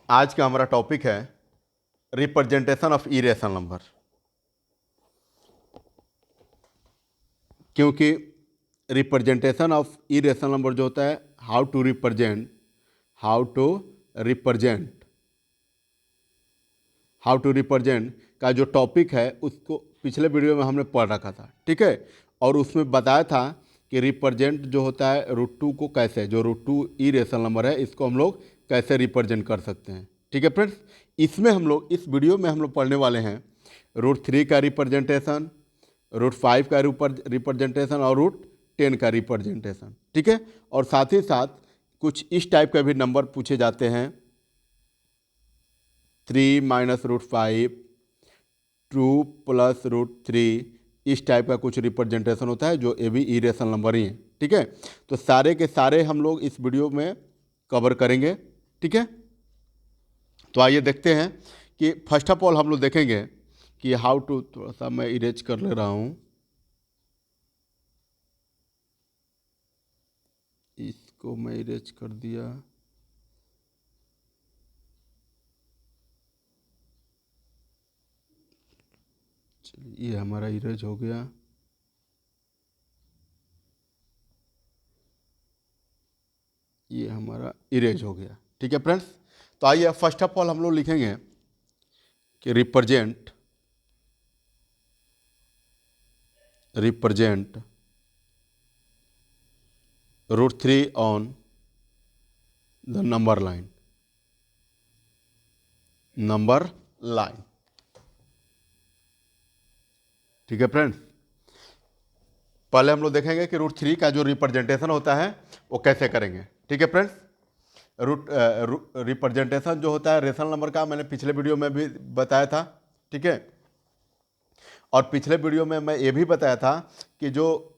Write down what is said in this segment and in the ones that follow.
आज का हमारा टॉपिक है रिप्रेजेंटेशन ऑफ इरेशनल नंबर। क्योंकि रिप्रेजेंटेशन ऑफ इरेशनल नंबर जो होता है हाउ टू रिप्रेजेंट का जो टॉपिक है उसको पिछले वीडियो में हमने पढ़ रखा था, ठीक है। और उसमें बताया था कि रिप्रेजेंट जो होता है √2 को कैसे, जो √2 इरेशनल नंबर है इसको हम लोग कैसे रिप्रेजेंट कर सकते हैं, ठीक है फ्रेंड्स। इसमें हम लोग इस वीडियो में हम लोग पढ़ने वाले हैं √3 का रिप्रेजेंटेशन, √5 का रिप्रेजेंटेशन और √10 का रिप्रेजेंटेशन, ठीक है। और साथ ही साथ कुछ इस टाइप का भी नंबर पूछे जाते हैं 3 - √5, 2 + √3, इस टाइप का कुछ रिप्रेजेंटेशन होता है जो ये भी इरेशनल नंबर ही है, ठीक है। तो सारे के सारे हम लोग इस वीडियो में कवर करेंगे, ठीक है। तो आइए देखते हैं कि फर्स्ट ऑफ ऑल हम लोग देखेंगे कि हाउ टू, थोड़ा सा मैं इरेज कर ले रहा हूँ, इसको मैं इरेज कर दिया। चलिए ये हमारा इरेज हो गया। ये हमारा इरेज हो गया, ठीक है फ्रेंड्स। तो आइए फर्स्ट ऑफ ऑल हम लोग लिखेंगे कि represent √3 on the number line, ठीक है फ्रेंड्स। पहले हम लोग देखेंगे कि √3 का जो रिप्रेजेंटेशन होता है वो कैसे करेंगे, ठीक है फ्रेंड्स। रिप्रेजेंटेशन जो होता है रेशनल नंबर का मैंने पिछले वीडियो में भी बताया था, ठीक है। और पिछले वीडियो में मैं ये भी बताया था कि जो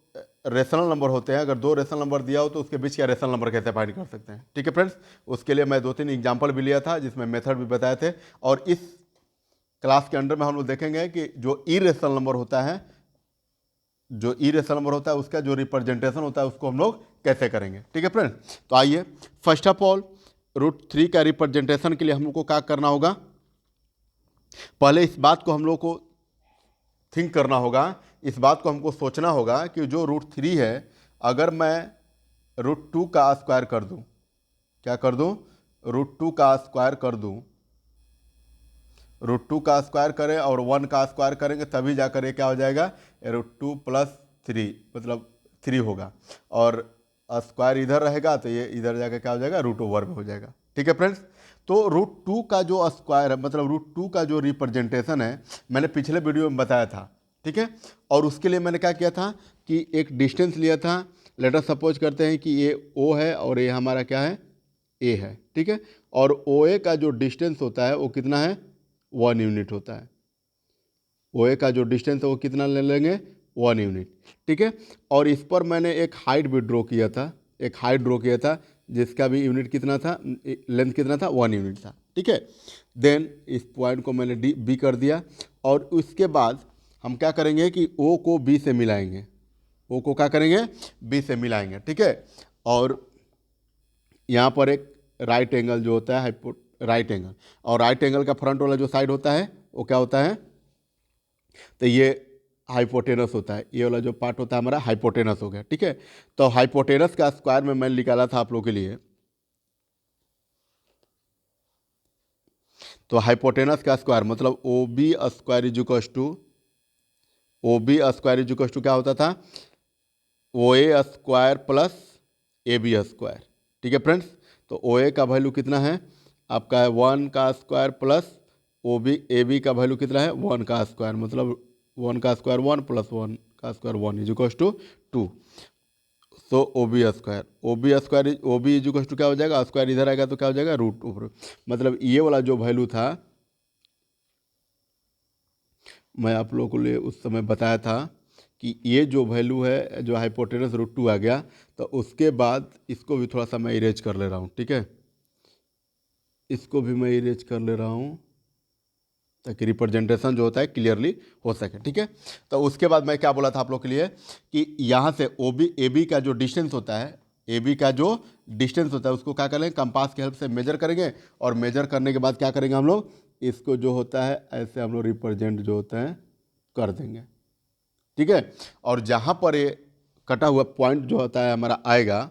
रेशनल नंबर होते हैं, अगर दो रेशनल नंबर दिया हो तो उसके बीच का रेशनल नंबर कैसे फाइंड कर सकते हैं, ठीक है फ्रेंड्स। उसके लिए मैं 2-3 एग्जाम्पल भी लिया था जिसमें मेथड भी बताए थे। और इस क्लास के अंडर में हम लोग देखेंगे कि जो इरेशनल नंबर होता है, उसका जो रिप्रेजेंटेशन होता है उसको हम लोग कैसे करेंगे, ठीक है फ्रेंड्स। तो आइए फर्स्ट ऑफ ऑल √3 का रिप्रेजेंटेशन के लिए हम लोग को क्या करना होगा, पहले इस बात को हम लोग को थिंक करना होगा, इस बात को हमको सोचना होगा कि जो √3 है अगर मैं √2 का स्क्वायर कर दूं, क्या कर दूं, √2 का स्क्वायर कर दूं, √2 का स्क्वायर करें और 1 का स्क्वायर करेंगे तभी जाकर ये क्या हो जाएगा, √2 + 3 मतलब 3 होगा। और स्क्वायर इधर रहेगा तो ये इधर जाकर क्या हो जाएगा, √ओवर में हो जाएगा, ठीक है फ्रेंड्स। तो √2 का जो स्क्वायर है मतलब √2 का जो रिप्रेजेंटेशन है मैंने पिछले वीडियो में बताया था, ठीक है। और उसके लिए मैंने क्या किया था कि एक डिस्टेंस लिया था। लेटर सपोज करते हैं कि ये O है और ये हमारा क्या है, A है, ठीक है। और OA का जो डिस्टेंस होता है वो कितना है, 1 यूनिट होता है। OA का जो डिस्टेंस है वो कितना ले लेंगे, 1 यूनिट, ठीक है। और इस पर मैंने एक हाइट भी ड्रॉ किया था, जिसका भी यूनिट कितना था, लेंथ कितना था, 1 यूनिट था, ठीक है। देन इस पॉइंट को मैंने B कर दिया। और उसके बाद हम क्या करेंगे कि O को B से मिलाएंगे, O को क्या करेंगे, B से मिलाएंगे, ठीक है। और यहाँ पर एक राइट एंगल जो होता है, राइट एंगल, और राइट एंगल का फ्रंट वाला जो साइड होता है वो क्या होता है, तो ये हाइपोटेनस होता है। ये वाला जो पार्ट होता है हमारा हाइपोटेनस हो गया, ठीक है। तो हाइपोटेनस का स्क्वायर में मैंने निकाला था आप लोगों के लिए। तो हाइपोटेनस का स्क्वायर मतलब OB स्क्वायर इज टू क्या होता था, OA square plus AB square, ठीक है फ्रेंड्स। तो OA का वैल्यू कितना है आपका है 1 का स्क्वायर प्लस AB का वैल्यू कितना है, 1 का स्क्वायर, मतलब 1 का स्क्वायर 1 + 1 का स्क्वायर 1 = 2। तो OB इज क्या हो जाएगा, स्क्वायर इधर आएगा तो क्या हो जाएगा, √, मतलब ये वाला जो वैल्यू था मैं आप लोगों को लिए उस समय बताया था कि ये जो वैल्यू है, जो हाइपोटेनस √2 आ गया, तो उसके बाद इसको भी थोड़ा सा मैं इरेज कर ले रहा हूँ, ठीक है। इसको भी मैं इरेज कर ले रहा हूँ ताकि रिप्रेजेंटेशन जो होता है क्लियरली हो सके, ठीक है। तो उसके बाद मैं क्या बोला था आप लोग के लिए कि यहाँ से AB का जो डिस्टेंस होता है, ए बी का जो डिस्टेंस होता है उसको क्या करेंगे, कंपास की हेल्प से मेजर करेंगे, और मेजर करने के बाद क्या करेंगे हम लोग, इसको जो होता है ऐसे हम लोग रिप्रेजेंट जो होता है कर देंगे, ठीक है। और जहाँ पर ये कटा हुआ पॉइंट जो होता है हमारा आएगा,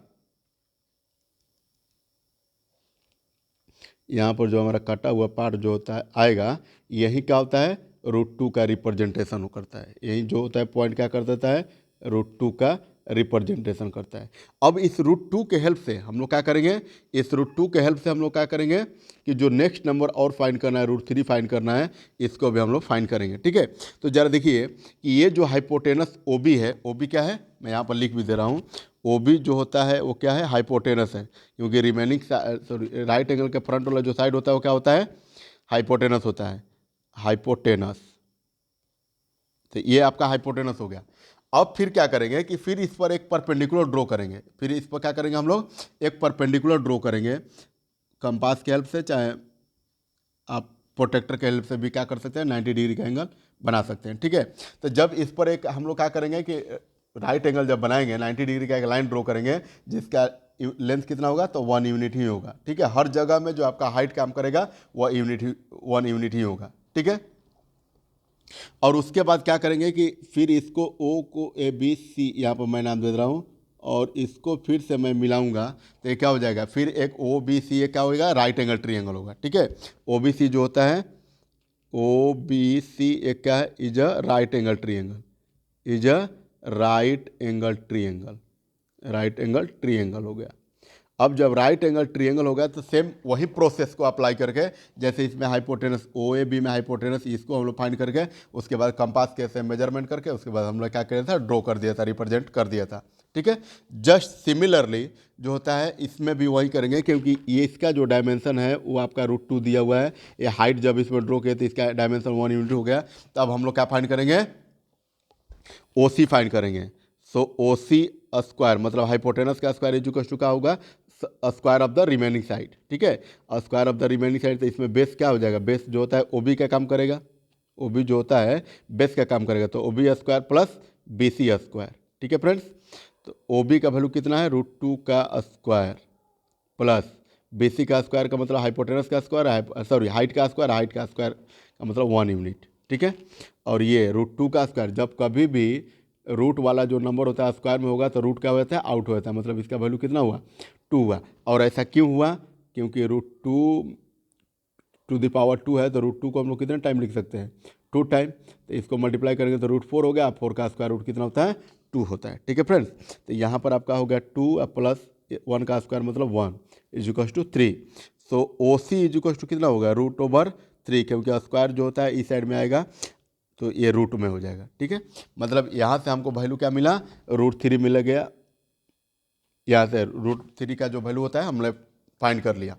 यहाँ पर जो हमारा कटा हुआ पार्ट जो होता है आएगा, यही क्या होता है, √2 का रिप्रेजेंटेशन करता है। यही जो होता है पॉइंट क्या कर देता है, √2 का रिप्रेजेंटेशन करता है। अब इस √2 के हेल्प से हम लोग क्या करेंगे, इस √2 के हेल्प से हम लोग क्या करेंगे कि जो नेक्स्ट नंबर और फाइंड करना है, √3 फाइंड करना है, इसको भी हम लोग फाइंड करेंगे, ठीक है। तो जरा देखिए कि ये जो हाइपोटेनस ओ बी है, ओ बी क्या है, मैं यहाँ पर लिख भी दे रहा हूँ, ओ बी जो होता है वो क्या है, हाइपोटेनस है, क्योंकि रिमेनिंग सॉरी राइट एंगल के फ्रंट वाला जो साइड होता है वो क्या होता है, हाइपोटेनस होता है, हाइपोटेनस। तो ये आपका हाइपोटेनस हो गया। अब फिर क्या करेंगे कि फिर इस पर एक परपेंडिकुलर ड्रॉ करेंगे, फिर इस पर क्या करेंगे हम लोग, एक परपेंडिकुलर ड्रॉ करेंगे कंपास की हेल्प से, चाहे आप प्रोटेक्टर के हेल्प से भी क्या कर सकते हैं, 90 डिग्री का एंगल बना सकते हैं, ठीक है। तो जब इस पर एक हम लोग क्या करेंगे कि राइट एंगल जब बनाएंगे 90 डिग्री का एक लाइन ड्रॉ करेंगे, जिसका लेंथ कितना होगा, तो 1 यूनिट ही होगा, ठीक है। हर जगह में जो आपका हाइट काम करेगा वह 1 यूनिट ही होगा, ठीक है। और उसके बाद क्या करेंगे कि फिर इसको ओ को ए बी सी यहाँ पर मैं नाम दे रहा हूँ, और इसको फिर से मैं मिलाऊंगा, तो ये क्या हो जाएगा, फिर एक ओ बी सी क्या होगा, राइट एंगल ट्रायंगल होगा, ठीक है। ओ बी सी जो होता है, ओ बी सी एक क्या है, is a right angle triangle, is a right angle triangle, right angle triangle हो गया। अब जब राइट एंगल ट्रायंगल हो गया तो सेम वही प्रोसेस को अप्लाई करके, जैसे इसमें हाइपोटेनस ओ ए बी में हाइपोटेनस, इसको हम लोग फाइंड करके उसके बाद कंपास के से मेजरमेंट करके उसके बाद हम लोग क्या किया था, ड्रॉ कर दिया था, रिप्रेजेंट कर दिया था, ठीक है। जस्ट सिमिलरली जो होता है इसमें भी वही करेंगे, क्योंकि ये इसका जो डायमेंशन है वो आपका √2 दिया हुआ है, ये हाइट जब इसमें ड्रॉ किया तो इसका डायमेंशन 1 यूनिट हो गया। तो अब हम लोग क्या फाइंड करेंगे, ओ सी फाइंड करेंगे। सो ओ सी स्क्वायर मतलब हाइपोटेनस का स्क्वायर इज इक्वल टू क्या होगा, square of the remaining side, ठीक है। Square of the remaining side, तो इसमें बेस क्या हो जाएगा, बेस जो होता है ओ बी का काम करेगा, ओ बी जो होता है बेस का काम करेगा, तो O B square plus B C square, ठीक है फ्रेंड्स। तो ओ बी का वैल्यू कितना है, √2 का स्क्वायर प्लस बी सी का स्क्वायर का मतलब हाइपोटेनस का स्क्वायर है, सॉरी हाइट का स्क्वायर, हाइट का स्क्वायर का मतलब 1 यूनिट, ठीक है। और ये √2 का स्क्वायर, जब कभी भी रूट वाला जो नंबर होता है स्क्वायर में होगा तो रूट क्या होता है, आउट होता है, मतलब इसका वैल्यू कितना हुआ, 2 हुआ। और ऐसा क्यों हुआ, क्योंकि √2 है, तो √2 को हम लोग कितने टाइम लिख सकते हैं, 2 टाइम। तो इसको मल्टीप्लाई करेंगे तो √4 हो गया, 4 का स्क्वायर रूट कितना होता है, 2 होता है, ठीक है फ्रेंड्स। तो यहाँ पर आपका हो गया 2 प्लस 1 का स्क्वायर मतलब 1 is equal to 3। So O C is equal to कितना होगा, √3, क्योंकि स्क्वायर जो होता है इस साइड में आएगा तो ये रूट में हो जाएगा, ठीक है। मतलब यहाँ से हमको वैल्यू क्या मिला, √3 मिल गया, यहाँ से √3 का जो वैल्यू होता है हमने फाइंड कर लिया।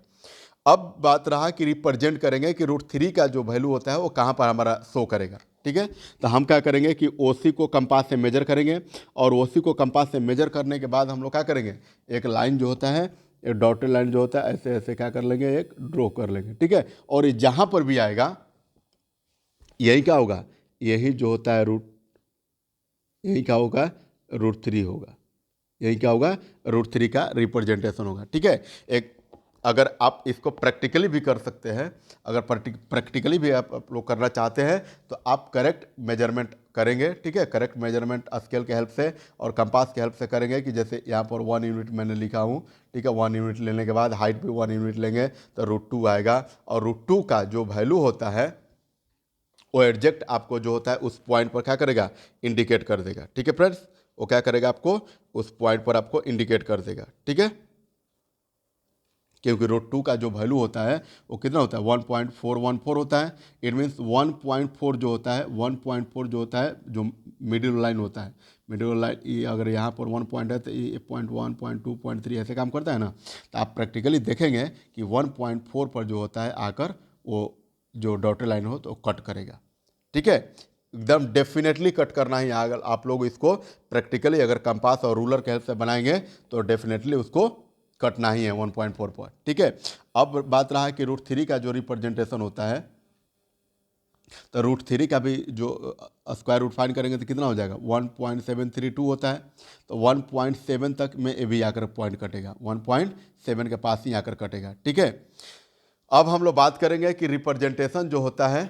अब बात रहा कि रिप्रेजेंट करेंगे कि √3 का जो वैल्यू होता है वो कहाँ पर हमारा शो करेगा, ठीक है। तो हम क्या करेंगे कि ओ सी को कंपास से मेजर करेंगे, और ओ सी को कंपास से मेजर करने के बाद हम लोग क्या करेंगे, एक लाइन जो होता है, एक डॉटेड लाइन जो होता है ऐसे ऐसे क्या कर लेंगे, एक ड्रॉ कर लेंगे, ठीक है। और ये जहाँ पर भी आएगा यही क्या होगा, यही जो होता है यही क्या होगा, √3 होगा, यही क्या होगा, √3 का रिप्रेजेंटेशन होगा, ठीक है। एक अगर आप इसको प्रैक्टिकली भी कर सकते हैं, अगर प्रैक्टिकली भी आप लोग करना चाहते हैं तो आप करेक्ट मेजरमेंट करेंगे, ठीक है। करेक्ट मेजरमेंट स्केल के हेल्प से और कंपास के हेल्प से करेंगे, कि जैसे यहाँ पर 1 यूनिट मैंने लिखा हूँ, ठीक है। 1 यूनिट लेने के बाद हाइट भी 1 यूनिट लेंगे तो √2 आएगा, और √2 का जो वैल्यू होता है वो एग्जैक्ट आपको जो होता है उस पॉइंट पर क्या करेगा, इंडिकेट कर देगा, ठीक है फ्रेंड्स। वो क्या करेगा, आपको उस पॉइंट पर आपको इंडिकेट कर देगा, ठीक है। क्योंकि √2 का जो वैल्यू होता है वो कितना होता है, 1.414 होता है। इट मीन्स 1.4 जो होता है, 1.4 जो होता है जो मिडिल लाइन होता है, मिडिल लाइन ये अगर यहाँ पर 1 पॉइंट है तो ये 0.1 0.2 0.3 ऐसे काम करता है ना। तो आप प्रैक्टिकली देखेंगे कि 1.4 पर जो होता है आकर वो जो डॉटेड लाइन हो तो कट करेगा, ठीक है। एकदम डेफिनेटली कट करना ही, अगर आप लोग इसको प्रैक्टिकली अगर कंपास और रूलर के हेल्प से बनाएंगे तो डेफिनेटली उसको कटना ही है 1.4 पर, ठीक है। अब बात रहा कि √3 का जो रिप्रेजेंटेशन होता है तो रूट थ्री का भी जो स्क्वायर रूट फाइंड करेंगे तो कितना हो जाएगा 1.732 होता है। तो 1.7 तक में ये भी आकर पॉइंट कटेगा, 1.7 के पास ही आकर कटेगा। ठीक है, अब हम लोग बात करेंगे कि रिप्रेजेंटेशन जो होता है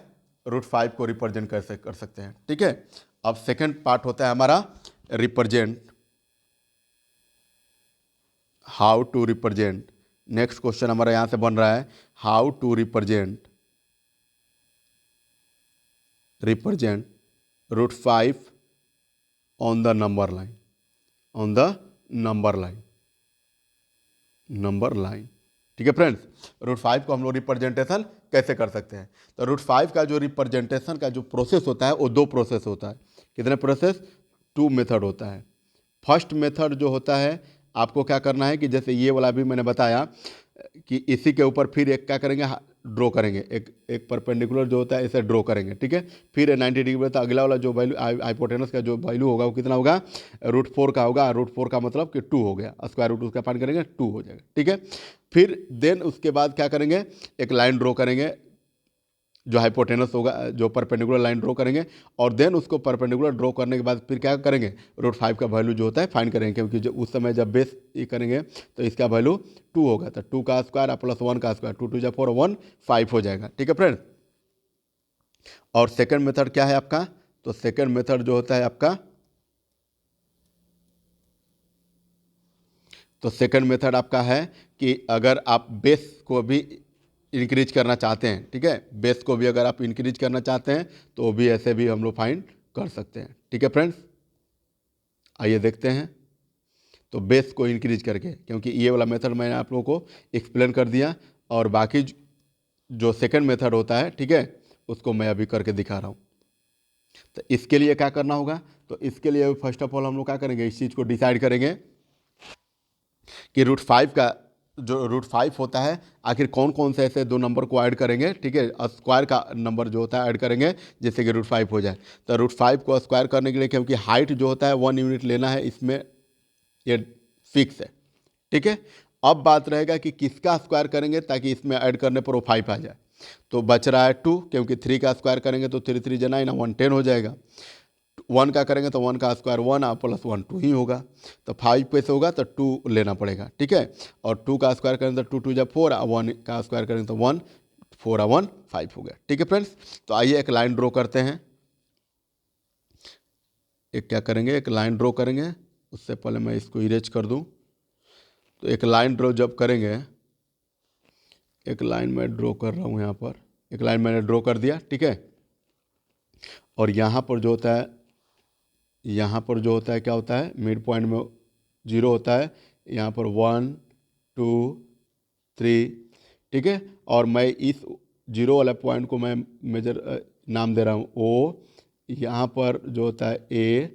रूट फाइव को रिप्रेजेंट कैसे कर सकते हैं। ठीक है, अब सेकंड पार्ट होता है हमारा represent, how to represent. Next question हमारा यहां से बन रहा है how to represent root five on the number line, on the number line. ठीक है फ्रेंड्स, रूट फाइव को हम लोग रिप्रेजेंटेशन कैसे कर सकते हैं। तो रूट फाइव का जो रिप्रेजेंटेशन का जो प्रोसेस होता है वो दो प्रोसेस होता है। कितने प्रोसेस, 2 मेथड होता है। फर्स्ट मेथड जो होता है आपको क्या करना है कि जैसे ये वाला भी मैंने बताया कि इसी के ऊपर फिर एक क्या करेंगे, ड्रॉ करेंगे, एक परपेंडिकुलर जो होता है इसे ड्रॉ करेंगे। ठीक है, फिर 90 डिग्री पर, तो अगला वाला जो वैल्यू हाइपोटेनस का जो वैल्यू होगा वो कितना होगा, √4 का होगा। √4 का मतलब कि 2 हो गया, स्क्वायर रूट उसका फाइंड करेंगे 2 हो जाएगा। ठीक है, फिर देन उसके बाद क्या करेंगे, एक लाइन ड्रॉ करेंगे जो हाइपोटेनस होगा, जो परपेंडिकुलर लाइन ड्रॉ करेंगे, और देन उसको परपेंडिकुलर ड्रॉ करने के बाद फिर क्या करेंगे, √5 का वैल्यू जो होता है फाइंड करेंगे, क्योंकि जो उस समय जब बेस ये करेंगे तो इसका वैल्यू 2 होगा। तो 2 का स्क्वायर प्लस 1 का स्क्वायर, 2 2 जा 4, 1 5 हो जाएगा। ठीक है फ्रेंड, और सेकेंड मेथड क्या है आपका, तो सेकेंड मेथड जो होता है आपका, तो सेकंड मेथड आपका है कि अगर आप बेस को भी इंक्रीज करना चाहते हैं, ठीक है, बेस को भी अगर आप इंक्रीज करना चाहते हैं तो वो भी ऐसे भी हम लोग फाइंड कर सकते हैं। ठीक है फ्रेंड्स, आइए देखते हैं। तो बेस को इंक्रीज करके, क्योंकि ये वाला मेथड मैंने आप लोगों को एक्सप्लेन कर दिया, और बाकी जो सेकंड मेथड होता है, ठीक है, उसको मैं अभी करके दिखा रहा हूँ। तो इसके लिए क्या करना होगा, तो इसके लिए फर्स्ट ऑफ ऑल हम लोग क्या करेंगे, इस चीज़ को डिसाइड करेंगे कि √5 का जो √5 होता है, आखिर कौन कौन से ऐसे दो नंबर को ऐड करेंगे। ठीक है, स्क्वायर का नंबर जो होता है ऐड करेंगे जिससे कि √5 हो जाए। तो √5 को स्क्वायर करने के लिए, क्योंकि हाइट जो होता है 1 यूनिट लेना है, इसमें ये फिक्स है। ठीक है, अब बात रहेगा कि किसका स्क्वायर करेंगे ताकि इसमें ऐड करने पर वो 5 आ जाए। तो बच रहा है 2, क्योंकि 3 का स्क्वायर करेंगे तो 3 3 × 9 110 हो जाएगा। 1 का करेंगे तो 1 का स्क्वायर 1 प्लस 1 2 ही होगा। तो 5 पे से होगा तो 2 लेना पड़ेगा। ठीक है, और 2 का स्क्वायर करेंगे तो 2 2 जा 4, 1 का स्क्वायर करेंगे तो 1 4 1 5 हो गया। ठीक है फ्रेंड्स, तो आइए एक लाइन ड्रॉ करते हैं। एक क्या करेंगे, एक लाइन ड्रॉ करेंगे। उससे पहले मैं इसको इरेज कर दूं। तो एक लाइन ड्रॉ जब करेंगे, एक लाइन मैं ड्रॉ कर रहा हूँ यहाँ पर, एक लाइन मैंने ड्रॉ कर दिया। ठीक है, और यहाँ पर जो होता है, यहाँ पर जो होता है क्या होता है, मिड पॉइंट में 0 होता है, यहाँ पर 1 2 3। ठीक है, और मैं इस 0 वाला पॉइंट को मैं मेजर नाम दे रहा हूँ O। यहाँ पर जो होता है A।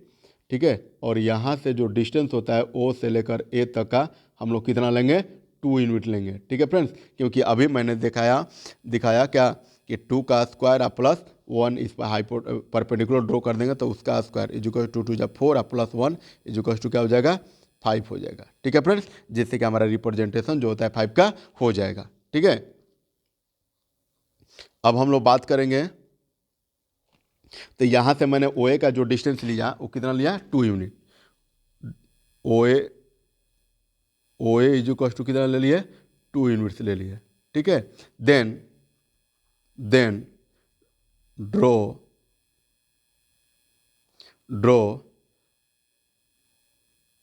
ठीक है, और यहाँ से जो डिस्टेंस होता है O से लेकर A तक का हम लोग कितना लेंगे, 2 यूनिट लेंगे। ठीक है फ्रेंड्स, क्योंकि अभी मैंने दिखाया क्या कि 2 का स्क्वायर प्लस 1 इस पर परपेंडिकुलर ड्रॉ कर देंगे तो उसका स्क्वायर इजुकल 2 2 जा 4 प्लस 1 इजुकल टू क्या हो जाएगा, 5 हो जाएगा। ठीक है फ्रेंड्स, जिससे कि हमारा रिप्रेजेंटेशन जो होता है 5 का हो जाएगा। ठीक है, अब हम लोग बात करेंगे। तो यहाँ से मैंने OA का जो डिस्टेंस लिया वो कितना लिया, 2 यूनिट। OA इजुकल टू कितना ले लिए, 2 यूनिट्स ले लिए। ठीक है, then draw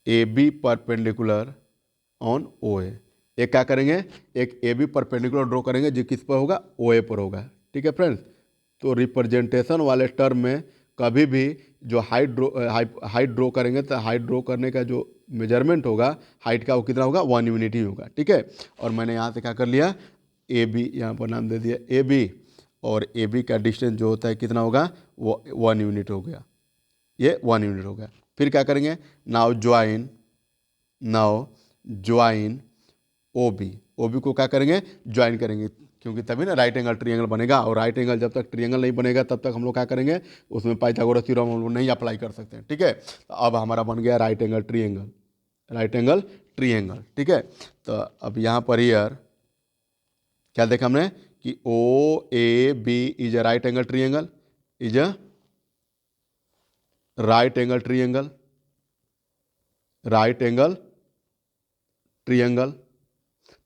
AB perpendicular on OA। एक क्या करेंगे, एक AB परपेंडिकुलर ड्रॉ करेंगे जो किस पर होगा, OA पर होगा। ठीक है फ्रेंड्स, तो रिप्रेजेंटेशन वाले टर्म में कभी भी जो हाइट ड्रॉ करेंगे तो हाइट ड्रॉ करने का जो मेजरमेंट होगा हाइट का वो कितना होगा, 1 यूनिट ही होगा। ठीक है, और मैंने यहाँ से क्या कर लिया, AB यहाँ पर नाम दे दिया AB, और AB का डिस्टेंस जो होता है कितना होगा, वो 1 यूनिट हो गया, ये 1 यूनिट हो गया। फिर क्या करेंगे, नाउ ज्वाइन OB को क्या करेंगे, ज्वाइन करेंगे, क्योंकि तभी ना राइट एंगल ट्रायंगल बनेगा। और राइट एंगल जब तक ट्रायंगल नहीं बनेगा तब तक हम लोग क्या करेंगे, उसमें पाइथागोरस थ्योरम हम लोग नहीं अप्लाई कर सकते हैं। ठीक है, तो अब हमारा बन गया राइट एंगल ट्रायंगल। ठीक है, तो अब यहाँ पर ईयर क्या देखा हमने कि O A B is a right angle triangle, is a right angle triangle, right angle triangle.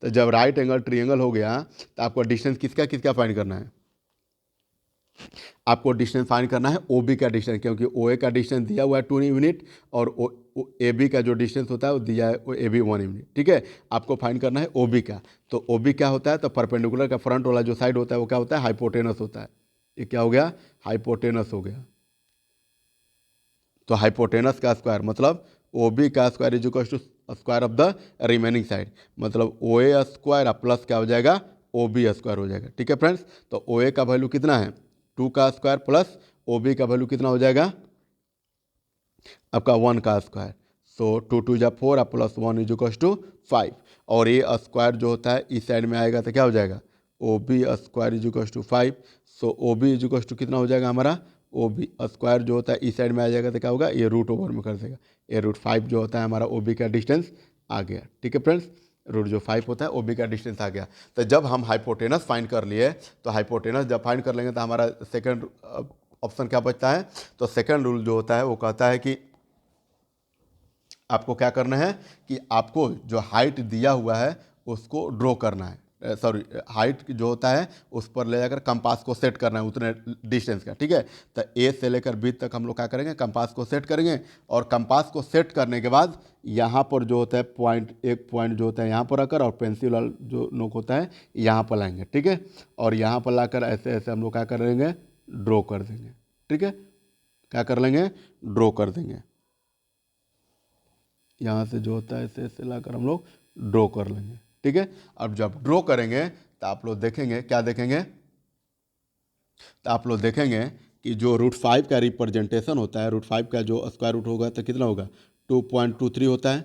तो जब राइट एंगल ट्रिएंगल हो गया तो आपको डिस्टेंस किसका किसका फाइंड करना है? आपको डिस्टेंस फाइंड करना है ओ बी का डिस्टेंस, क्योंकि ओ ए का डिस्टेंस दिया हुआ है 2 यूनिट और ए बी का जो डिस्टेंस होता है वो दिया है ए बी 1 यूनिट। ठीक है, आपको फाइंड करना है ओ बी का। तो ओ बी क्या होता है? तो परपेंडिकुलर का फ्रंट वाला जो साइड होता है वो क्या होता है? हाइपोटेनस होता है। ये क्या हो गया? हाइपोटेनस हो गया। तो हाइपोटेनस का स्क्वायर मतलब ओ बी का square is equal to square of the remaining side, मतलब ओ ए स्क्वायर प्लस क्या हो जाएगा? ओ बी स्क्वायर हो जाएगा। ठीक है फ्रेंड्स, तो ओ ए का वैल्यू कितना है? 2 का स्क्वायर प्लस ओ बी का वैल्यू कितना हो जाएगा? आपका 1 का स्क्वायर। सो 2 2 जा 4 प्लस 1 इज इक्वल टू 5। और ये स्क्वायर जो होता है इस साइड में आएगा तो क्या हो जाएगा? O B square is equal to 5। So O B is equal to कितना हो जाएगा हमारा? ओ बी स्क्वायर जो होता है इस साइड में आ जाएगा तो क्या होगा? ये रूट ओवर में कर देगा। ये रूट 5 जो होता है हमारा ओ बी का डिस्टेंस आ गया। ठीक है फ्रेंड्स, रूट जो 5 होता है ओ बी का डिस्टेंस आ गया। तो जब हम हाइपोटेनस फाइंड कर लिए, तो हाइपोटेनस जब फाइंड कर लेंगे तो हमारा सेकंड ऑप्शन क्या बचता है? तो सेकंड रूल जो होता है वो कहता है कि आपको क्या करना है कि आपको जो हाइट दिया हुआ है उसको ड्रॉ करना है, सॉरी हाइट जो होता है उस पर ले जाकर कंपास को सेट करना है उतने डिस्टेंस का। ठीक है, तो ए से लेकर बी तक हम लोग क्या करेंगे? कंपास को सेट करेंगे। और कंपास को सेट करने के बाद यहाँ पर जो होता है पॉइंट, एक पॉइंट जो होता है यहाँ पर रखकर और पेंसिल वाला जो नोक होता है यहाँ पर लाएंगे। ठीक है, और यहाँ पर लाकर ऐसे ऐसे हम लोग क्या करेंगे? ड्रॉ कर देंगे। ठीक है, क्या कर लेंगे? ड्रॉ कर देंगे। यहाँ से जो होता है ऐसे ऐसे लाकर हम लोग ड्रॉ कर लेंगे। ठीक है, अब जब ड्रॉ करेंगे तो आप लोग देखेंगे, क्या देखेंगे? तो आप लोग देखेंगे कि जो रूट 5 का रिप्रेजेंटेशन होता है, रूट 5 का जो स्क्वायर रूट होगा तो कितना होगा? 2.23 होता है।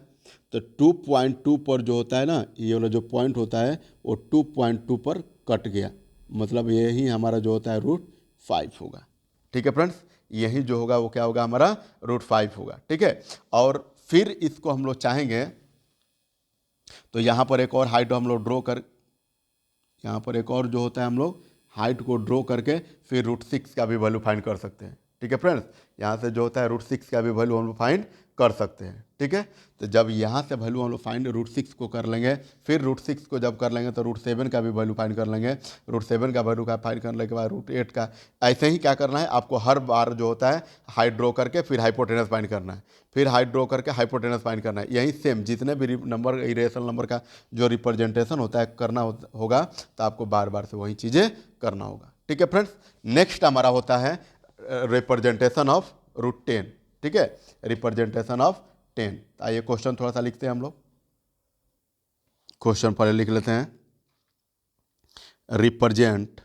तो 2.2 पर जो होता है ना, ये वाला जो पॉइंट होता है वो 2.2 पर कट गया, मतलब यही हमारा जो होता है रूट 5 होगा। ठीक है फ्रेंड्स, यही जो होगा वो क्या होगा? हमारा रूट 5 होगा। ठीक है, और फिर इसको हम लोग चाहेंगे तो यहाँ पर एक और हाइट हम लोग ड्रॉ कर, यहाँ पर एक और जो होता है हम लोग हाइट को ड्रॉ करके फिर रूट 6 का भी वैल्यू फाइंड कर सकते हैं। ठीक है फ्रेंड्स, यहाँ से जो होता है रूट 6 का भी वैल्यू हम लोग फाइंड कर सकते हैं। ठीक है, तो जब यहाँ से वैल्यू हम लोग फाइंड रूट 6 को कर लेंगे, फिर रूट 6 को जब कर लेंगे तो रूट 7 का भी वैल्यू फाइंड कर लेंगे। रूट 7 का वैल्यू का फाइंड करने के बाद रूट 8 का। ऐसे ही क्या करना है आपको? हर बार जो होता है हाइट ड्रॉ करके फिर हाइपोटेनस फाइंड करना है, फिर हाइट ड्रॉ करके हाइपोटेनस फाइंड करना है। यही सेम जितने भी नंबर, इरेशनल नंबर का जो रिप्रेजेंटेशन होता है करना होगा, तो आपको बार बार से वही चीज़ें करना होगा। ठीक है फ्रेंड्स, नेक्स्ट हमारा होता है रिप्रेजेंटेशन ऑफ रूट 10। ठीक है, रिप्रेजेंटेशन ऑफ 10। आइए क्वेश्चन थोड़ा सा लिखते हैं हम लोग। क्वेश्चन पहले लिख लेते हैं। Represent,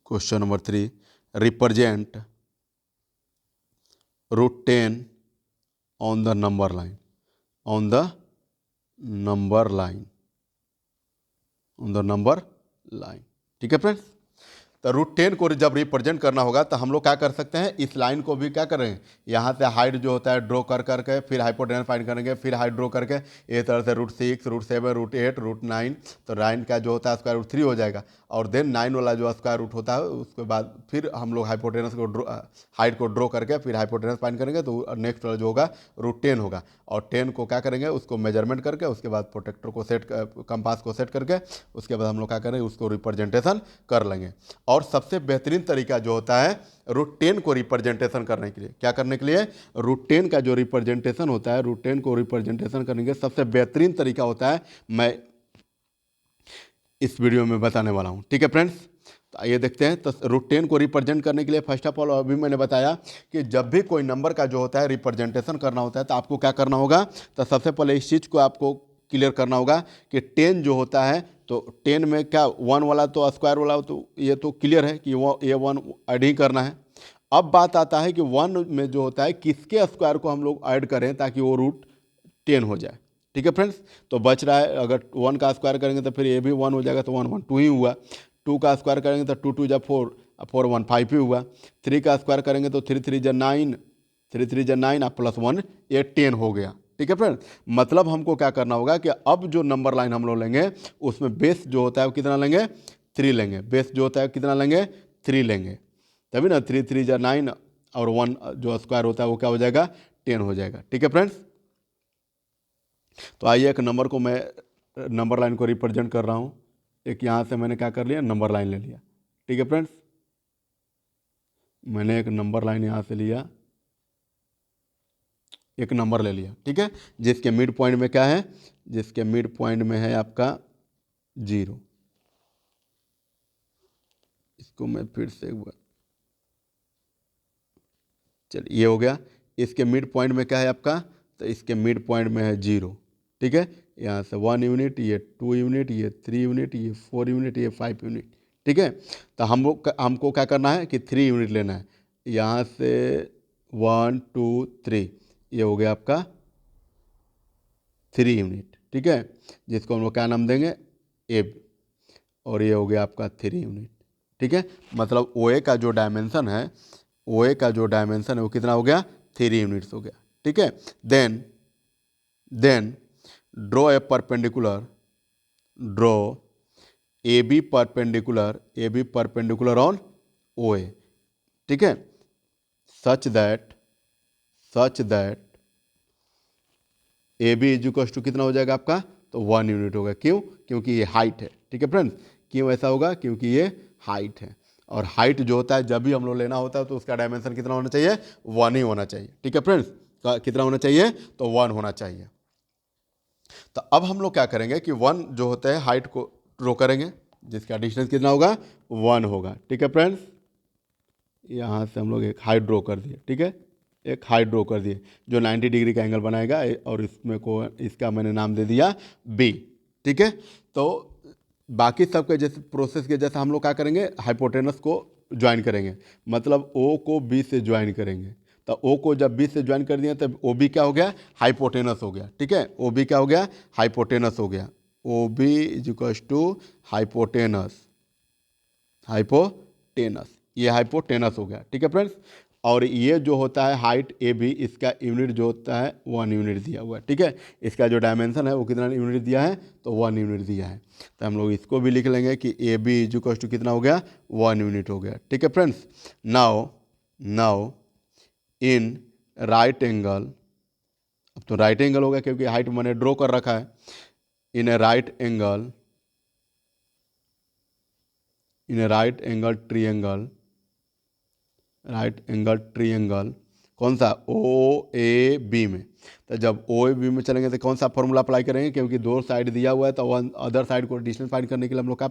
question number 3, represent root 10 on the number line, on the number line, on the number line. ठीक है फ्रेंड्स, तो रूट 10 को जब रिप्रेजेंट करना होगा तो हम लोग क्या कर सकते हैं? इस लाइन को भी क्या करेंगे? यहाँ से हाइट जो होता है ड्रॉ कर करके फिर हाइपोटेनस फाइंड करेंगे, फिर हाइट ड्रॉ करके इस तरह से रूट 6, रूट 7, रूट 8, रूट 9। तो 9 का जो होता है स्क्वायर रूट 3 हो जाएगा, और देन 9 वाला जो स्क्वायर रूट होता है उसके बाद फिर हम लोग हाइपोटेनस को ड्रॉ, हाइट को ड्रॉ करके फिर हाइपोटेनस फाइंड करेंगे तो नेक्स्ट वाला जो होगा रूट 10 होगा। और 10 को क्या करेंगे? उसको मेजरमेंट करके उसके बाद प्रोटेक्टर को सेट, कंपास को सेट करके उसके बाद हम लोग क्या करेंगे? उसको रिप्रेजेंटेशन कर लेंगे। और सबसे बेहतरीन तरीका जो होता है रूट 10 को रिप्रेजेंटेशन करने के लिए, क्या करने के लिए? रूट 10 का जो रिप्रेजेंटेशन होता है, रूट 10 को रिप्रेजेंटेशन करने के सबसे बेहतरीन तरीका होता है, मैं इस वीडियो में बताने वाला हूं। ठीक है फ्रेंड्स, तो आइए देखते हैं। तो रूट 10 को रिप्रेजेंट करने के लिए फर्स्ट ऑफ ऑल अभी मैंने बताया कि जब भी कोई नंबर का जो होता है रिप्रेजेंटेशन करना होता है तो आपको क्या करना होगा? तो सबसे पहले इस चीज़ को आपको क्लियर करना होगा कि 10 जो होता है तो 10 में क्या 1 वाला तो स्क्वायर वाला, तो ये तो क्लियर है कि वो ये 1 ऐड ही करना है। अब बात आता है कि 1 में जो होता है किसके स्क्वायर को हम लोग ऐड करें ताकि वो रूट 10 हो जाए। ठीक है फ्रेंड्स, तो बच रहा है अगर 1 का स्क्वायर करेंगे तो फिर ये भी 1 हो जाएगा, तो 1 1 2 ही हुआ। 2 का स्क्वायर करेंगे तो 2 2 जा 4, 4 1 5 ही हुआ। 3 का स्क्वायर करेंगे तो 3 3 जा 9, 3 3 जा 9 प्लस 1 ये 10 हो गया। ठीक है फ्रेंड। मतलब हमको क्या करना होगा कि अब जो नंबर लाइन हम लोग लेंगे उसमें बेस जो होता है वो कितना लेंगे, 3 लेंगे। बेस जो होता है कितना लेंगे, 3 लेंगे, तभी ना 3 3 जा 9 और 1 जो स्क्वायर होता है वो क्या हो जाएगा, 10 हो जाएगा। ठीक है फ्रेंड्स। तो आइए एक नंबर को मैं नंबर लाइन को रिप्रेजेंट कर रहा हूँ। एक यहाँ से मैंने क्या कर लिया, नंबर लाइन ले लिया। ठीक है फ्रेंड्स, मैंने एक नंबर लाइन यहाँ से लिया, एक नंबर ले लिया। ठीक है, जिसके मिड पॉइंट में क्या है, जिसके मिड पॉइंट में है आपका 0। इसको मैं फिर से एक बार, चलिए ये हो गया। इसके मिड पॉइंट में क्या है आपका, तो इसके मिड पॉइंट में है 0। ठीक है, यहाँ से 1 यूनिट, ये 2 यूनिट, ये 3 यूनिट, ये 4 यूनिट, ये 5 यूनिट। ठीक है, तो हमको क्या करना है कि 3 यूनिट लेना है। यहाँ से 1 2 3, ये हो गया आपका 3 यूनिट। ठीक है, जिसको हम लोग क्या नाम देंगे, एब, और ये हो गया आपका 3 यूनिट। ठीक है, मतलब OA का जो डायमेंशन है, OA का जो डायमेंशन है वो कितना हो गया, 3 यूनिट्स हो गया। ठीक है, then draw a perpendicular, draw AB perpendicular on OA। ठीक है, such that AB equals to कितना हो जाएगा आपका, तो 1 यूनिट होगा। क्यों, क्योंकि ये हाइट है। ठीक है फ्रेंड्स, क्यों ऐसा होगा, क्योंकि ये हाइट है, और हाइट जो होता है जब भी हम लोग लेना होता है तो उसका डायमेंशन कितना होना चाहिए, 1 ही होना चाहिए। ठीक है फ्रेंड्स, कितना होना चाहिए, तो 1 होना चाहिए। तो अब हम लोग क्या करेंगे कि 1 जो होता है हाइट को ड्रॉ करेंगे, जिसका डिस्टेंस कितना होगा, 1 होगा। ठीक है फ्रेंड्स, यहाँ से हम लोग एक हाइट ड्रॉ कर दिए। ठीक है, एक हाइट ड्रॉ कर दिए जो 90 डिग्री का एंगल बनाएगा, और इसमें को इसका मैंने नाम दे दिया B। ठीक है, तो बाकी सब के जैसे प्रोसेस के जैसा हम लोग क्या करेंगे, हाइपोटेनस को ज्वाइन करेंगे, मतलब O को B से ज्वाइन करेंगे। तो O को जब B से ज्वाइन कर दिया तब OB क्या हो गया, हाइपोटेनस हो गया। ठीक है, OB क्या हो गया, हाइपोटेनस हो गया। OB इक्वल्स टू हाइपोटेनस, ये हाइपोटेनस हो गया। ठीक है फ्रेंड्स, और ये जो होता है हाइट AB, इसका यूनिट जो होता है 1 यूनिट दिया हुआ है। ठीक है, इसका जो डायमेंशन है वो कितना यूनिट दिया है, तो 1 यूनिट दिया है। तो हम लोग इसको भी लिख लेंगे कि AB इक्वल्स टू कितना हो गया, 1 यूनिट हो गया। ठीक है friends, now in right angle, अब तो राइट एंगल हो गया क्योंकि हाइट मैंने ड्रॉ कर रखा है। इन ए राइट एंगल ट्रिएंगल, कौन सा, OAB में। तो जब OAB में चलेंगे तो कौन सा फॉर्मूला अप्लाई करेंगे, क्योंकि 2 साइड दिया हुआ है तो अदर साइड को डिस्टेंस फाइंड करने के लिए हम लोग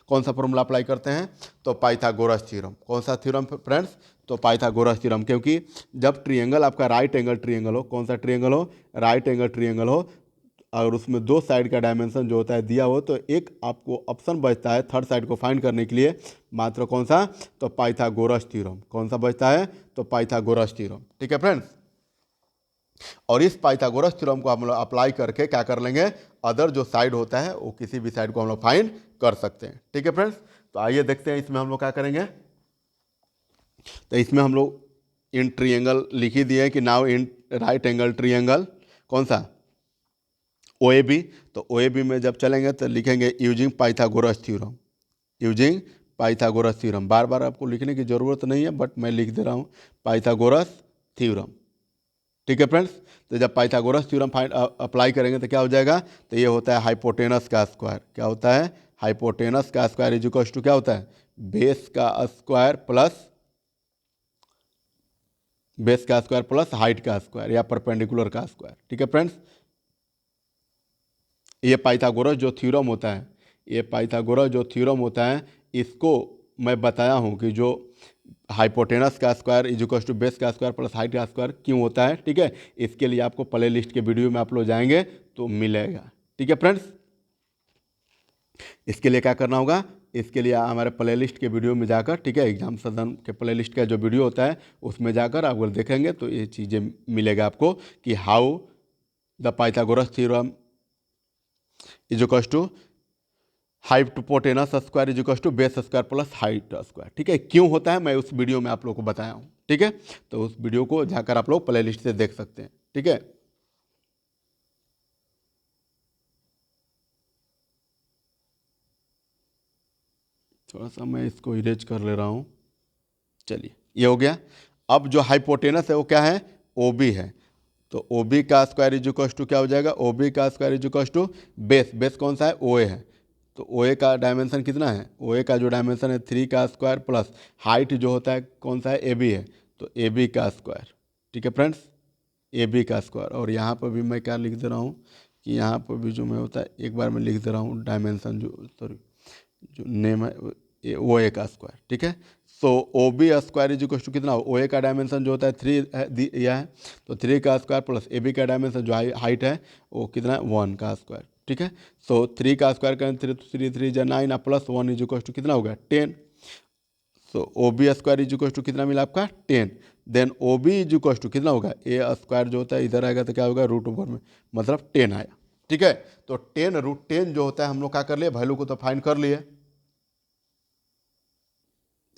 कौन सा फॉर्मूला अप्लाई करते हैं, तो पाइथागोरस थ्योरम। कौन सा थ्योरम फ्रेंड्स, तो पाइथागोरस थ्योरम। क्योंकि जब ट्रिएंगल आपका राइट एंगल ट्रिएंगल हो, कौन सा ट्रिएंगल हो, राइट एंगल ट्रिएंगल हो, और उसमें 2 साइड का डायमेंशन जो होता है दिया हो, तो एक आपको ऑप्शन बचता है थर्ड साइड को फाइंड करने के लिए, मात्र कौन सा, तो पाइथागोरस थ्योरम। कौन सा बचता है, तो पाइथागोरस थ्योरम। ठीक है फ्रेंड्स, और इस पाइथागोरस थ्योरम को हम लोग अप्लाई करके क्या कर लेंगे, अदर जो साइड होता है वो किसी भी साइड को हम लोग फाइंड कर सकते हैं। ठीक है फ्रेंड्स, तो आइए देखते हैं इसमें हम लोग क्या करेंगे। तो इसमें हम लोग इन ट्रिएंगल लिख ही दिए कि now in right angle triangle, कौन सा, OAB। तो OAB में जब चलेंगे तो लिखेंगे यूजिंग पाइथागोरस थ्योरम। बार बार आपको लिखने की ज़रूरत नहीं है, बट मैं लिख दे रहा हूँ पाइथागोरस थ्योरम। ठीक है फ्रेंड्स, तो जब पाइथागोरस थ्योरम अप्लाई करेंगे तो क्या हो जाएगा, तो ये होता है हाइपोटेनस का स्क्वायर। क्या होता है, हाइपोटेनस का स्क्वायर इज इक्वल टू क्या होता है, बेस का स्क्वायर प्लस हाइट का स्क्वायर या परपेंडिकुलर का स्क्वायर। ठीक है फ्रेंड्स, ये पाइथागोरस जो थ्योरम होता है, इसको मैं बताया हूँ कि जो हाइपोटेनस का square is equal to base का स्क्वायर प्लस हाइट का स्क्वायर क्यों होता है। ठीक है, इसके लिए आपको प्ले लिस्ट के वीडियो में आप लोग जाएंगे तो मिलेगा। ठीक है फ्रेंड्स, इसके लिए क्या करना होगा, इसके लिए हमारे प्ले लिस्ट के वीडियो में जाकर, ठीक है, एग्जाम सदन के प्ले लिस्ट का जो वीडियो होता है उसमें जाकर आप अगर देखेंगे तो ये चीज़ें मिलेगा आपको कि how the Pythagoras theorem is equal to hypotenuse square is equal to base square plus height square. ठीक है, क्यों होता है मैं उस वीडियो में आप लोग को बताया हूँ। ठीक है, तो उस वीडियो को जाकर आप लोग प्ले लिस्ट से देख सकते हैं। ठीक है, थोड़ा सा मैं इसको इरेज कर ले रहा हूँ। चलिए ये हो गया। अब जो हाइपोटेनस है वो क्या है, ओ बी है। तो ओ बी का स्क्वायर इज इक्वल टू क्या हो जाएगा, ओ बी का square is equal to base, base कौन सा है, ओ ए है। तो ओ ए का डायमेंशन कितना है, ओ ए का जो डायमेंशन है 3 का स्क्वायर प्लस हाइट जो होता है कौन सा है, ए बी है। तो ए बी का स्क्वायर, ठीक है फ्रेंड्स, ए बी का स्क्वायर। और यहाँ पर भी मैं क्या लिख दे रहा हूँ कि यहाँ पर भी जो मैं होता है एक बार मैं लिख दे रहा हूँ डायमेंशन, जो सॉरी जो नेम है ओ ए का स्क्वायर, ठीक है। So O B square is equal to कितना, ओ ए का डायमेंशन जो होता है 3 यह है, तो 3 का स्क्वायर प्लस ए बी का डायमेंशन जो हाइट है वो कितना है 1 का स्क्वायर, ठीक है। सो 3 का स्क्वायर करें 3 3 3 जा 9 प्लस 1 इज इक्वल टू कितना होगा 10। So O B square is equal to कितना मिला आपका 10। Then O B is equal to कितना होगा, ए स्क्वायर जो होता है इधर आएगा तो क्या होगा रूट ओवर में, मतलब 10 आया, ठीक है। तो 10 रूट 10 जो होता है हम लोग क्या कर लिए, वैल्यू को तो फाइंड कर लिए।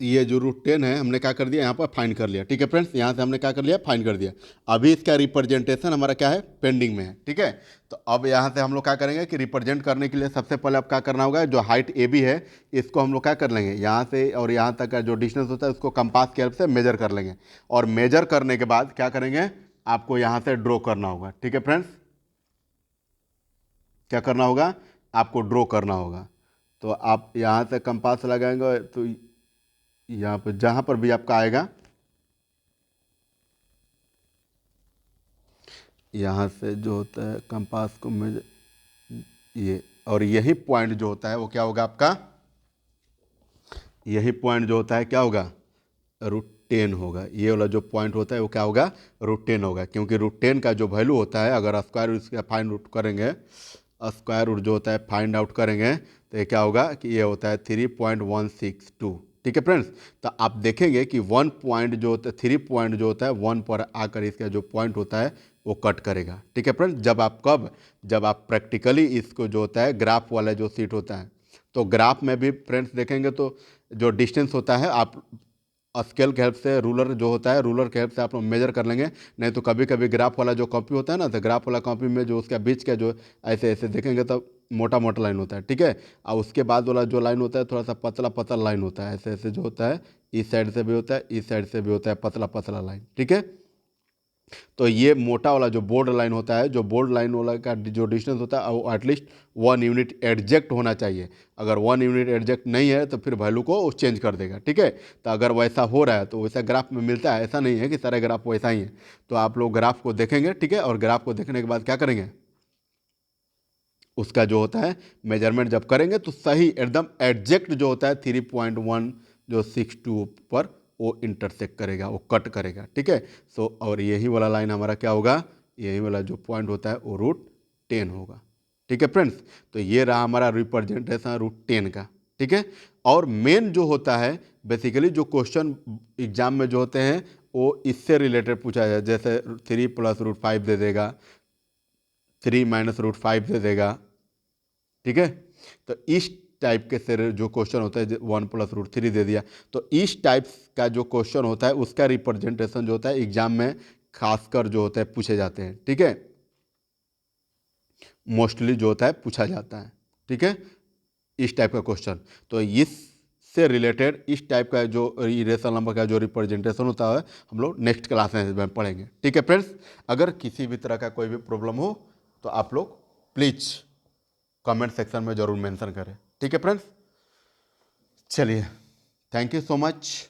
ये जो रूट 10 है हमने क्या कर दिया यहाँ पर फाइंड कर लिया, ठीक है फ्रेंड्स। यहाँ से हमने क्या कर लिया, फाइंड कर दिया। अभी इसका रिप्रेजेंटेशन हमारा क्या है, पेंडिंग में है, ठीक है। तो अब यहाँ से हम लोग क्या करेंगे कि रिप्रेजेंट करने के लिए सबसे पहले अब क्या करना होगा, जो हाइट ए बी है इसको हम लोग क्या कर लेंगे, यहाँ से और यहाँ तक का जो डिस्टेंस होता है उसको कंपास की हेल्प से मेजर कर लेंगे। और मेजर करने के बाद क्या करेंगे, आपको यहाँ से ड्रॉ करना होगा, ठीक है फ्रेंड्स। क्या करना होगा, आपको ड्रॉ करना होगा। तो आप यहाँ से कंपास लगाएंगे तो यहाँ पर जहाँ पर भी आपका आएगा, यहाँ से जो होता है कंपास को में ये, और यही पॉइंट जो होता है वो क्या होगा आपका, यही पॉइंट जो होता है क्या होगा, रूट 10 होगा। ये वाला जो पॉइंट होता है वो क्या होगा, रूट 10 होगा। क्योंकि रूट 10 का जो वैल्यू होता है, अगर स्क्वायर रूट इसका फाइंड आउट करेंगे, स्क्वायर रूट जो होता है फाइंड आउट करेंगे तो ये क्या होगा कि ये होता है 3.162, ठीक है फ्रेंड्स। तो आप देखेंगे कि 1 पॉइंट जो होता है, 3 पॉइंट जो होता है 1 पर आकर इसका जो पॉइंट होता है वो कट करेगा, ठीक है फ्रेंड्स। जब आप कब, जब आप प्रैक्टिकली इसको जो होता है ग्राफ वाला जो सीट होता है, तो ग्राफ में भी फ्रेंड्स देखेंगे तो जो डिस्टेंस होता है आप स्केल के हेल्प से, रूलर जो होता है रूलर के हेल्प से आप लोग मेजर कर लेंगे। नहीं तो कभी कभी ग्राफ वाला जो कॉपी होता है ना, तो ग्राफ वाला कॉपी में जो उसका बीच का जो ऐसे ऐसे देखेंगे तो मोटा मोटा लाइन होता है, ठीक है। और उसके बाद वाला जो लाइन होता है थोड़ा सा पतला पतला लाइन होता है, ऐसे ऐसे जो होता है इस साइड से भी होता है, इस साइड से भी होता है, पतला पतला लाइन, ठीक है। तो ये मोटा वाला जो बोर्ड लाइन होता है, जो बोर्ड लाइन वाला का जो डिस्टेंस होता है वो एटलीस्ट 1 यूनिट एडजेक्ट होना चाहिए। अगर 1 यूनिट एडजेक्ट नहीं है तो फिर वैल्यू को चेंज कर देगा, ठीक है। तो अगर वैसा हो रहा है तो वैसा ग्राफ में मिलता है, ऐसा नहीं है कि सारे ग्राफ वैसा ही है। तो आप लोग ग्राफ को देखेंगे, ठीक है, और ग्राफ को देखने के बाद क्या करेंगे, उसका जो होता है मेजरमेंट जब करेंगे तो सही एकदम एडजेक्ट जो होता है 3.1 जो 62 पर वो इंटरसेक्ट करेगा, वो कट करेगा, ठीक है। सो और यही वाला लाइन हमारा क्या होगा, यही वाला जो पॉइंट होता है वो रूट 10 होगा, ठीक है फ्रेंड्स। तो ये रहा हमारा रिप्रेजेंटेशन रूट 10 का, ठीक है। और मेन जो होता है बेसिकली जो क्वेश्चन एग्जाम में जो होते हैं वो इससे रिलेटेड पूछा जाए, जैसे 3 प्लस रूट 5 दे देगा, 3 माइनस रूट 5 दे देगा, ठीक है। तो इस टाइप के से जो क्वेश्चन होता है 1 प्लस रूट 3 दे दिया, तो इस टाइप का जो क्वेश्चन होता है उसका रिप्रेजेंटेशन जो होता है एग्जाम में खासकर जो होता है पूछे जाते हैं, ठीक है, मोस्टली जो होता है पूछा जाता है, ठीक है, इस टाइप का क्वेश्चन। तो इससे रिलेटेड इस टाइप का जो रेशनल नंबर का जो रिप्रेजेंटेशन होता है हम लोग नेक्स्ट क्लास में पढ़ेंगे, ठीक है फ्रेंड्स। अगर किसी भी तरह का कोई भी प्रॉब्लम हो तो आप लोग प्लीज़ कमेंट सेक्शन में ज़रूर मेंशन करें, ठीक है फ्रेंड्स। चलिए, थैंक यू सो मच।